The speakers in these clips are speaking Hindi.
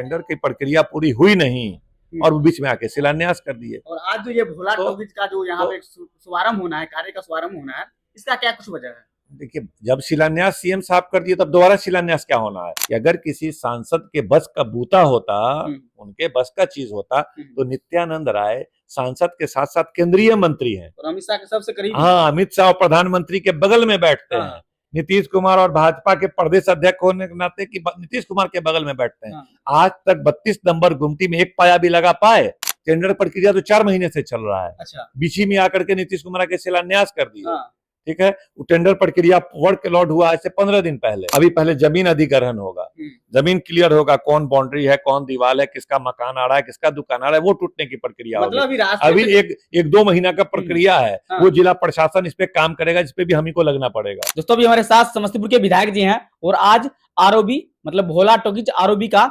टेंडर की प्रक्रिया पूरी हुई नहीं और वो बीच में आके शिलान्यास कर दिए। और आज जो ये भोला टॉकीज का जो यहाँ पे शुभारंभ होना है, कार्य का शुभारंभ होना है, इसका क्या कुछ वजह है? देखिए, जब शिलान्यास सीएम साहब कर दिए तब दोबारा शिलान्यास क्या होना है? कि अगर किसी सांसद के बस का बूता होता, उनके बस का चीज होता, तो नित्यानंद राय सांसद के साथ साथ केंद्रीय मंत्री हैं और अमित शाह के सबसे करीब। हाँ, अमित शाह और प्रधानमंत्री के बगल में बैठते हैं। नीतीश कुमार और भाजपा के प्रदेश अध्यक्ष होने के नाते कि नीतीश कुमार के बगल में बैठते हैं। आज तक 32 नंबर गुमटी में एक पाया भी लगा पाए? टेंडर प्रक्रिया तो 4 महीने से चल रहा है। अच्छा। बीच में आकर के नीतीश कुमार के शिलान्यास कर दिए। ठीक है, वो टेंडर प्रक्रिया वर्क अलॉट हुआ ऐसे 15 दिन पहले। अभी पहले जमीन अधिग्रहण होगा, जमीन क्लियर होगा, कौन बाउंड्री है, कौन दीवार है, किसका मकान आ रहा है, किसका दुकान आ रहा है, वो टूटने की प्रक्रिया मतलब अभी एक 2 महीना का प्रक्रिया है। वो जिला प्रशासन इस पे काम करेगा, जिस पे भी हम ही को लगना पड़ेगा। दोस्तों, अभी हमारे साथ समस्तीपुर के विधायक जी हैं और आज आरओबी मतलब भोला टॉकीज आरओबी का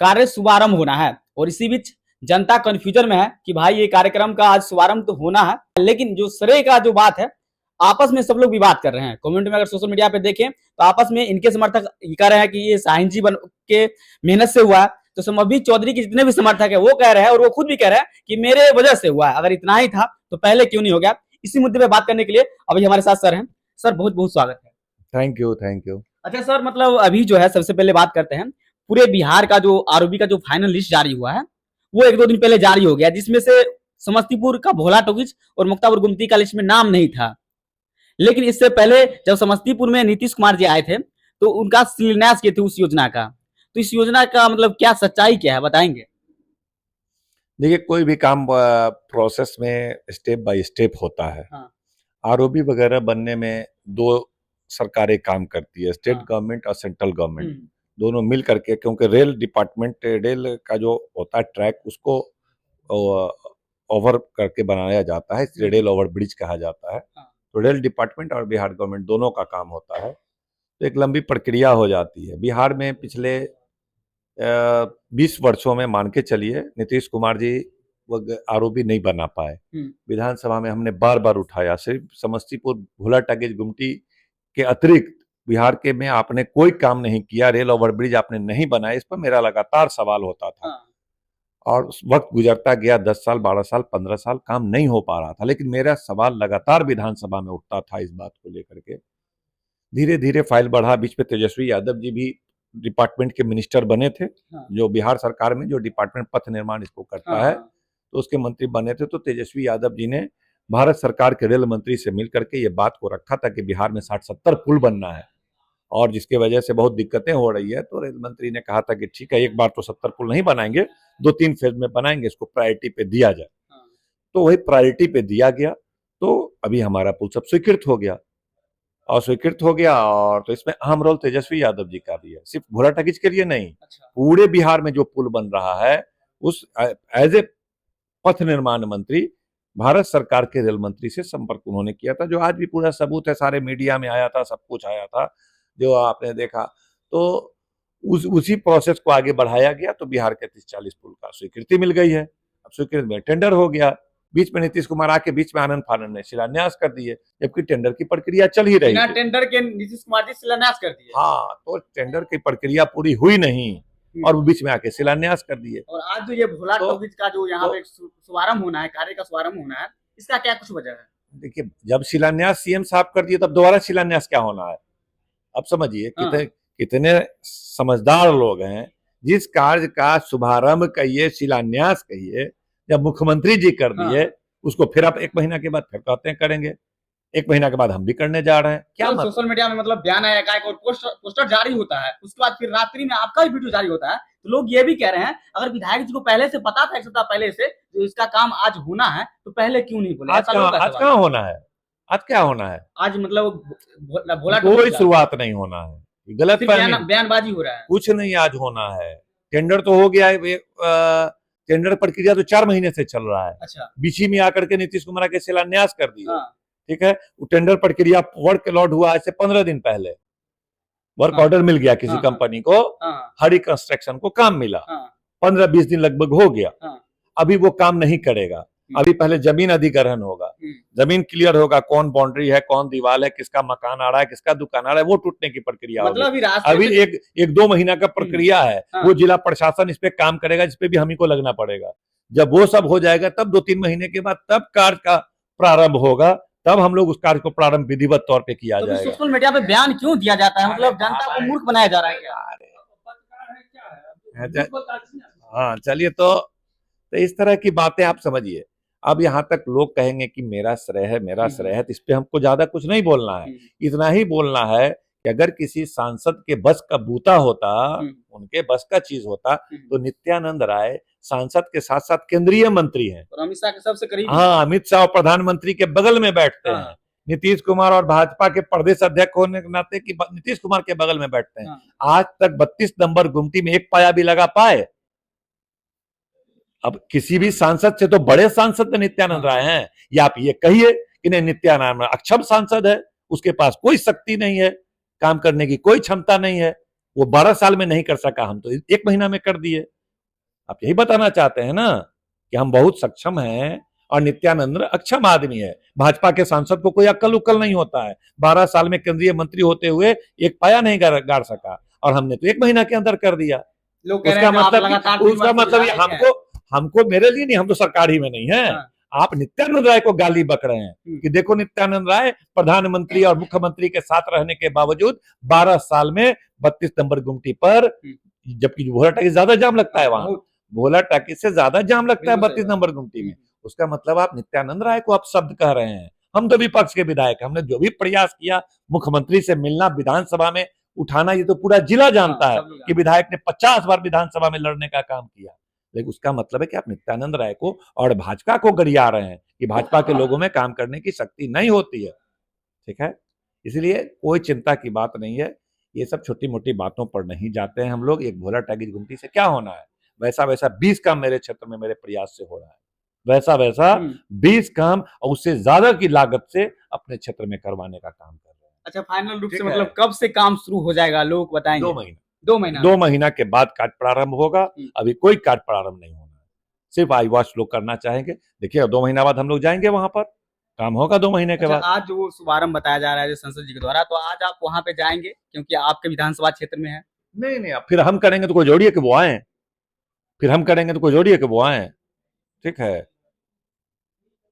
कार्य शुभारंभ होना है और इसी बीच जनता कंफ्यूजन में है कि भाई ये कार्यक्रम का आज शुभारंभ तो होना है, लेकिन जो श्रेय का जो बात है आपस में सब लोग विवाद कर रहे हैं। कमेंट में अगर सोशल मीडिया पे देखें तो आपस में इनके समर्थक ये कह रहे हैं कि ये शाहीन जी बन के मेहनत से हुआ है, तो समबीर चौधरी के जितने भी समर्थक है वो कह रहे हैं और वो खुद भी कह रहे हैं कि मेरे वजह से हुआ है, अगर इतना ही था तो पहले क्यों नहीं हो गया। इसी मुद्दे पे बात करने के लिए अभी हमारे साथ सर हैं। सर, बहुत बहुत स्वागत है। Thank you, thank you. अच्छा सर, मतलब अभी जो है सबसे पहले बात करते हैं, पूरे बिहार का जो आरओबी का जो फाइनल लिस्ट जारी हुआ है वो 1-2 दिन पहले जारी हो गया, जिसमें से समस्तीपुर का भोला टॉकीज और मुक्तापुर गुमटी का लिस्ट में नाम नहीं था। लेकिन इससे पहले जब समस्तीपुर में नीतीश कुमार जी आए थे तो उनका शिलान्यास किए थे उस योजना का, तो इस योजना का मतलब क्या सच्चाई क्या है, बताएंगे? देखिए, कोई भी काम प्रोसेस में स्टेप बाय स्टेप होता है। आरओबी वगैरह बनने में 2 सरकारें काम करती है, स्टेट गवर्नमेंट और सेंट्रल गवर्नमेंट, दोनों मिल करके, क्योंकि रेल डिपार्टमेंट, रेल का जो होता है ट्रैक, उसको ओवर करके बनाया जाता है, इसलिए रेल ओवर ब्रिज कहा जाता है। तो रेल डिपार्टमेंट और बिहार गवर्नमेंट दोनों का काम होता है, तो एक लंबी प्रक्रिया हो जाती है। बिहार में पिछले 20 वर्षों में मान के चलिए नीतीश कुमार जी वो आरओबी नहीं बना पाए। विधानसभा में हमने बार बार उठाया, सिर्फ समस्तीपुर भोला टॉकीज गुमटी के अतिरिक्त बिहार के में आपने कोई काम नहीं किया, रेल ओवरब्रिज आपने नहीं बनाया, इस पर मेरा लगातार सवाल होता था। और उस वक्त गुजरता गया, 10 साल, 12 साल, 15 साल, काम नहीं हो पा रहा था, लेकिन मेरा सवाल लगातार विधानसभा में उठता था इस बात को लेकर के। धीरे धीरे फाइल बढ़ा, बीच में तेजस्वी यादव जी भी डिपार्टमेंट के मिनिस्टर बने थे, जो बिहार सरकार में जो डिपार्टमेंट पथ निर्माण इसको करता है, तो उसके मंत्री बने थे। तो तेजस्वी यादव जी ने भारत सरकार के रेल मंत्री से मिल करके ये बात को रखा था कि बिहार में 60-70 पुल बनना है और जिसके वजह से बहुत दिक्कतें हो रही है। तो रेल मंत्री ने कहा था कि ठीक है, एक बार तो 70 पुल नहीं बनाएंगे, 2-3 फेज में बनाएंगे, इसको प्रायोरिटी पे दिया जाए। तो वही प्रायोरिटी पे दिया गया, तो अभी हमारा पुल सब स्वीकृत हो गया और तो इसमें अहम रोल तेजस्वी यादव जी का भी है, सिर्फ भोला टॉकीज के लिए नहीं। पूरे बिहार में जो पुल बन रहा है, उस एज ए पथ निर्माण मंत्री भारत सरकार के रेल मंत्री से संपर्क उन्होंने किया था, जो आज भी पूरा सबूत है, सारे मीडिया में आया था, सब कुछ आया था जो आपने देखा। तो उसी प्रोसेस को आगे बढ़ाया गया, तो बिहार के 30-40 पुल का स्वीकृति मिल गई है। अब स्वीकृति में टेंडर हो गया, बीच में नीतीश कुमार आके बीच में आनंद फानंद ने शिलान्यास कर दिए, जबकि टेंडर की प्रक्रिया चल ही रही थी। टेंडर के नीतीश कुमार जी शिलान्यास कर दिए। हाँ, तो टेंडर की प्रक्रिया पूरी हुई नहीं और वो बीच में आके शिलान्यास कर दिए। और आज जो ये भोला टॉकीज का जो यहाँ पे शुभारंभ होना है, कार्य का शुभारंभ होना है, इसका क्या कुछ वजह है? देखिए, जब शिलान्यास सीएम साहब कर दिए तब दोबारा शिलान्यास क्या होना है? अब समझिए कितने समझदार लोग हैं। जिस कार्य का शुभारंभ कहिए, शिलान्यास कहिए, जब मुख्यमंत्री जी कर दिए, उसको फिर आप 1 महीना के बाद फिर कहते हैं करेंगे, 1 महीना के बाद हम भी करने जा रहे हैं। क्या मतलब सोशल मीडिया में मतलब बयान आया और पोस्टर जारी होता है, उसके बाद फिर रात्रि में आपका भी वीडियो जारी होता है, तो लोग ये भी कह रहे हैं अगर विधायक जी को पहले से पता था, 1 सप्ताह पहले से जो इसका काम आज होना है, तो पहले क्यों नहीं बोले? आज कहाँ होना है? आज क्या होना है? आज मतलब भोला कोई शुरुआत नहीं होना है, गलत बयानबाजी हो रहा है, कुछ नहीं आज होना है। टेंडर तो हो गया है, टेंडर प्रक्रिया तो 4 महीने से चल रहा है। अच्छा। बीच में आकर के नीतीश कुमार के शिलान्यास कर दिए। ठीक है, वो टेंडर प्रक्रिया वर्क अलॉट हुआ ऐसे 15 दिन पहले, वर्क ऑर्डर मिल गया किसी कंपनी को, हरी कंस्ट्रक्शन को काम मिला, 15-20 दिन लगभग हो गया, अभी वो काम नहीं करेगा। अभी पहले जमीन अधिग्रहण होगा, जमीन क्लियर होगा, कौन बाउंड्री है, कौन दीवार है, किसका मकान आ रहा है, किसका दुकान आ रहा है, वो टूटने की प्रक्रिया मतलब होगी। अभी अभी एक 2 महीना का प्रक्रिया है, वो जिला प्रशासन इस पे काम करेगा, जिस पे भी हम ही को लगना पड़ेगा। जब वो सब हो जाएगा तब 2-3 महीने के बाद तब कार्य का प्रारंभ होगा, तब हम लोग उस कार्य को प्रारंभ विधिवत तौर पे किया जाएगा। सोशल मीडिया पे बयान क्यों दिया जाता है, मतलब जनता को मूर्ख बनाया जा रहा है क्या? हाँ चलिए, तो इस तरह की बातें आप समझिए। अब यहाँ तक लोग कहेंगे कि मेरा श्रेय है, मेरा श्रेय है, तो इस पे हमको ज्यादा कुछ नहीं बोलना है। इतना ही बोलना है कि अगर किसी सांसद के बस का बूता होता, उनके बस का चीज होता, तो नित्यानंद राय सांसद के साथ साथ केंद्रीय मंत्री हैं और अमित शाह के सबसे करीब। हाँ, अमित शाह और प्रधानमंत्री के बगल में बैठते हैं। नीतीश कुमार और भाजपा के प्रदेश अध्यक्ष होने के नाते कि नीतीश कुमार के बगल में बैठते हैं। आज तक 32 नंबर गुमटी में एक पाया भी लगा पाए? अब किसी भी सांसद से तो बड़े सांसद नित्यानंद राय हैं, या आप ये कहिए कि नहीं, नित्यानंद अक्षम सांसद है, उसके पास कोई शक्ति नहीं है, काम करने की कोई क्षमता नहीं है, वो 12 साल में नहीं कर सका, हम तो 1 महीना में कर दिए। आप यही बताना चाहते हैं ना कि हम बहुत सक्षम हैं और नित्यानंद अक्षम आदमी है। भाजपा के सांसद को कोई अक्ल उक्ल नहीं होता है, 12 साल में केंद्रीय मंत्री होते हुए एक पाया नहीं गाड़ सका, और हमने तो 1 महीना के अंदर कर दिया। उसका मतलब हमको मेरे लिए नहीं, हम तो सरकार ही में नहीं है। आप नित्यानंद राय को गाली बक रहे हैं कि देखो नित्यानंद राय प्रधानमंत्री और मुख्यमंत्री के साथ रहने के बावजूद 12 साल में 32 नंबर गुमटी पर, जबकि भोला टाकी ज्यादा जाम लगता है, वहां भोला टाकी से ज्यादा जाम लगता है 32 नंबर गुमटी में। उसका मतलब आप नित्यानंद राय को आप शब्द कह रहे हैं। हम तो विपक्ष के विधायक, हमने जो भी प्रयास किया मुख्यमंत्री से मिलना, विधानसभा में उठाना, ये तो पूरा जिला जानता है कि विधायक ने 50 बार विधानसभा में लड़ने का काम किया। लेकिन उसका मतलब है कि आप नित्यानंद राय को और भाजपा को गरिया रहे हैं कि भाजपा के लोगों में काम करने की शक्ति नहीं होती है। ठीक है, इसलिए कोई चिंता की बात नहीं है, ये सब छोटी मोटी बातों पर नहीं जाते हैं हम लोग। एक भोला टाकी गुमटी से क्या होना है, वैसा वैसा 20 काम मेरे क्षेत्र में मेरे प्रयास से हो रहा है, वैसा वैसा 20 काम और उससे ज्यादा की लागत से अपने क्षेत्र में करवाने का काम कर रहे हैं। अच्छा, फाइनल रूप से मतलब कब से काम शुरू हो जाएगा, लोग बताएंगे? 2 महीना के बाद कार्य प्रारंभ होगा। अभी कोई कार्य प्रारंभ नहीं होना है, सिर्फ आई वॉश लोग करना चाहेंगे। देखिए 2 महीना बाद हम लोग जाएंगे वहां पर, काम होगा 2 महीने के बाद। आज जो शुभारंभ बताया जा रहा है संसद जी के द्वारा, तो आज आप वहां पे जाएंगे क्योंकि आपके विधानसभा क्षेत्र में है? नहीं, फिर हम करेंगे तो कोई जोड़ी है कि वो आए, फिर हम करेंगे तो कोई जोड़ी है कि वो आए। ठीक है।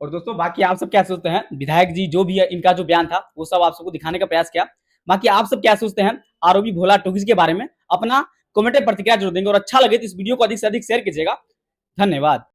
और दोस्तों बाकी आप सब क्या सोचते हैं, विधायक जी जो भी है इनका जो बयान था वो सब आप सबको दिखाने का प्रयास किया। बाकी आप सब क्या सोचते हैं आरओबी भोला टॉकीज के बारे में, अपना कमेंट में प्रतिक्रिया जरूर देंगे, और अच्छा लगे तो इस वीडियो को अधिक से अधिक शेयर कीजिएगा। धन्यवाद।